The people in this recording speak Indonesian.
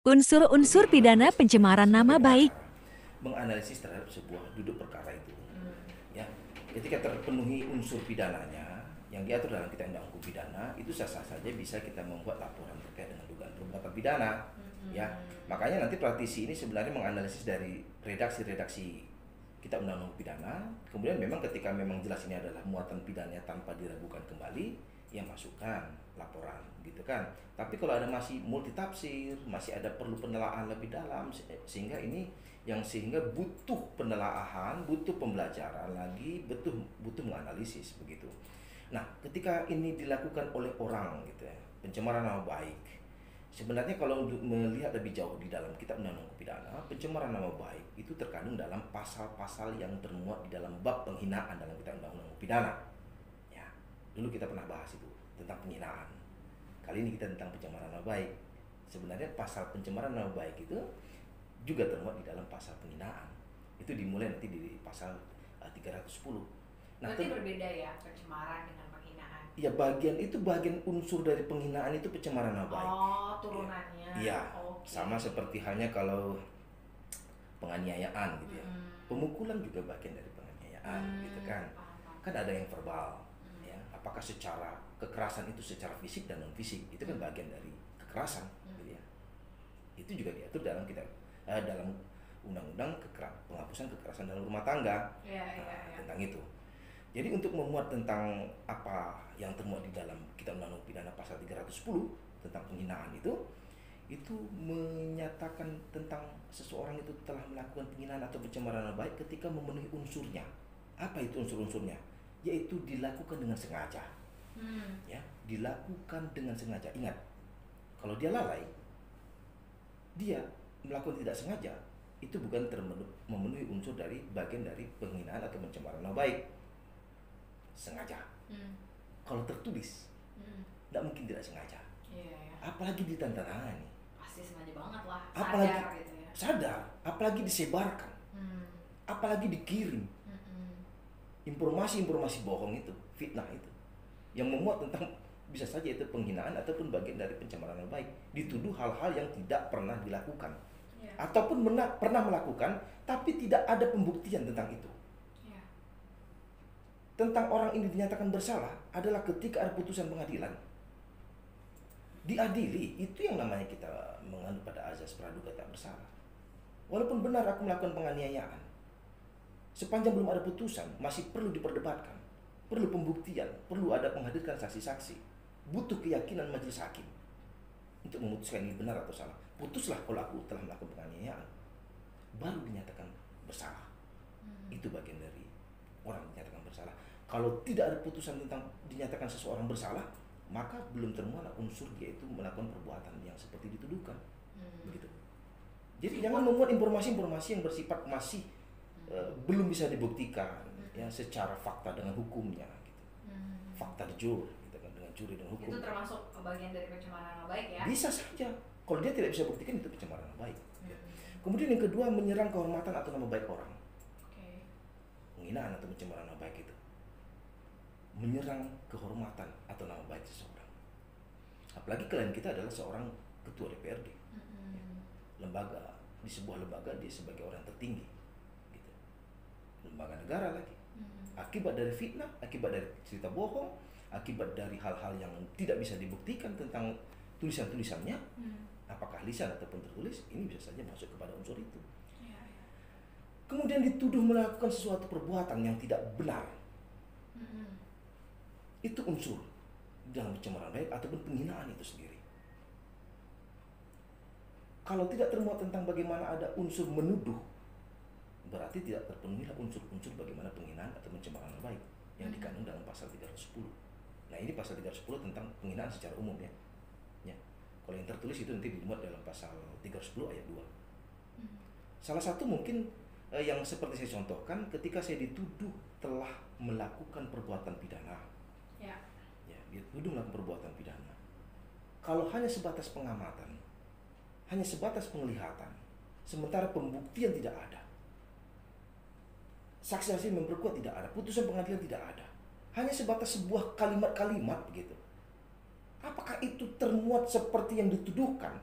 Unsur-unsur pidana pencemaran nama baik. Menganalisis terhadap sebuah duduk perkara itu. Ya, ketika terpenuhi unsur pidananya yang diatur dalam Kitab Undang Hukum Pidana, itu sah-sah saja bisa kita membuat laporan terkait dengan dugaan perbuatan pidana. Ya, makanya nanti praktisi ini sebenarnya menganalisis dari redaksi-redaksi Kitab Undang Hukum Pidana. Kemudian memang ketika memang jelas ini adalah muatan pidananya tanpa diragukan kembali, ya masukkan laporan gitu kan. Tapi kalau ada masih multitafsir, masih ada perlu penelaahan lebih dalam, sehingga ini yang sehingga butuh penelaahan, butuh pembelajaran lagi, butuh menganalisis begitu. Nah, ketika ini dilakukan oleh orang gitu ya, pencemaran nama baik. Sebenarnya kalau untuk melihat lebih jauh di dalam Kitab Undang Hukum Pidana, pencemaran nama baik itu terkandung dalam pasal-pasal yang termuat di dalam bab penghinaan dalam Kitab Undang Hukum Pidana. Ya, dulu kita pernah bahas itu tentang penghinaan. Kali ini kita tentang pencemaran nama baik. Sebenarnya pasal pencemaran nama baik itu juga termuat di dalam pasal penghinaan. Itu dimulai nanti di pasal 310. Nah, berarti berbeda ya pencemaran dengan penghinaan? Ya, bagian unsur dari penghinaan itu pencemaran nama baik. Oh, turunannya. Iya. Okay. Sama seperti halnya kalau penganiayaan gitu ya. Pemukulan juga bagian dari penganiayaan gitu kan. Kan ada yang verbal. Ya, apakah secara kekerasan itu secara fisik dan non fisik, itu kan bagian dari kekerasan gitu ya. Itu juga diatur dalam dalam undang-undang penghapusan kekerasan dalam rumah tangga. Tentang itu. Jadi untuk memuat tentang apa yang termuat di dalam Kitab Undang Hukum Pidana pasal 310 tentang penghinaan itu menyatakan tentang seseorang itu telah melakukan penghinaan atau pencemaran nama baik ketika memenuhi unsurnya. Apa itu unsur-unsurnya? Yaitu dilakukan dengan sengaja. Ya, dilakukan dengan sengaja. Ingat, kalau dia lalai, dia melakukan tidak sengaja, itu bukan memenuhi unsur dari bagian dari penghinaan atau pencemaran nama baik. Sengaja. Kalau tertulis, tidak mungkin tidak sengaja. Apalagi ditandatangani. Pasti sengaja banget lah. Apalagi sadar gitu ya. Sadar, apalagi disebarkan, apalagi dikirim. Informasi-informasi bohong itu, fitnah itu, yang memuat tentang bisa saja itu penghinaan ataupun bagian dari pencemaran nama baik, dituduh hal-hal yang tidak pernah dilakukan, ataupun pernah melakukan tapi tidak ada pembuktian tentang itu. Tentang orang ini dinyatakan bersalah adalah ketika ada putusan pengadilan, diadili, itu yang namanya kita mengandung pada azas praduga tak bersalah. Walaupun benar aku melakukan penganiayaan, sepanjang belum ada putusan, masih perlu diperdebatkan, perlu pembuktian, perlu ada menghadirkan saksi-saksi, butuh keyakinan majelis hakim untuk memutuskan ini benar atau salah. Putuslah kalau aku telah melakukan penganiayaan, baru dinyatakan bersalah. Itu bagian dari orang dinyatakan bersalah. Kalau tidak ada putusan tentang dinyatakan seseorang bersalah, maka belum termuat unsur dia itu melakukan perbuatan yang seperti dituduhkan. Begitu. Jadi jangan membuat informasi-informasi yang bersifat masih belum bisa dibuktikan ya secara fakta dengan hukumnya gitu. Fakta de jure gitu kan, dengan juri dan hukum. Itu termasuk bagian dari pencemaran nama baik ya? Bisa saja. Kalau dia tidak bisa buktikan, itu pencemaran nama baik. Kemudian yang kedua, menyerang kehormatan atau nama baik orang. Penghinaan atau pencemaran nama baik itu menyerang kehormatan atau nama baik seseorang. Apalagi klien kita adalah seorang ketua DPRD, lembaga, di sebuah lembaga dia sebagai orang tertinggi, gitu. Lembaga negara lagi. Akibat dari fitnah, akibat dari cerita bohong, akibat dari hal-hal yang tidak bisa dibuktikan tentang tulisan-tulisannya, apakah lisan ataupun tertulis, ini bisa saja masuk kepada unsur itu. Kemudian dituduh melakukan sesuatu perbuatan yang tidak benar. Itu unsur dalam pencemaran baik ataupun penghinaan itu sendiri. Kalau tidak termuat tentang bagaimana ada unsur menuduh, berarti tidak terpenuhilah unsur-unsur bagaimana penghinaan atau pencemaran baik yang dikandung dalam pasal 310. Nah, ini pasal 310 tentang penghinaan secara umum ya. Kalau yang tertulis itu nanti dimuat dalam pasal 310 ayat 2. Salah satu mungkin yang seperti saya contohkan, ketika saya dituduh telah melakukan perbuatan pidana. Dituduh melakukan perbuatan pidana. Kalau hanya sebatas pengamatan, hanya sebatas penglihatan, sementara pembuktian tidak ada, saksi-saksi memperkuat tidak ada, putusan pengadilan tidak ada, hanya sebatas sebuah kalimat-kalimat begitu. Apakah itu termuat seperti yang dituduhkan?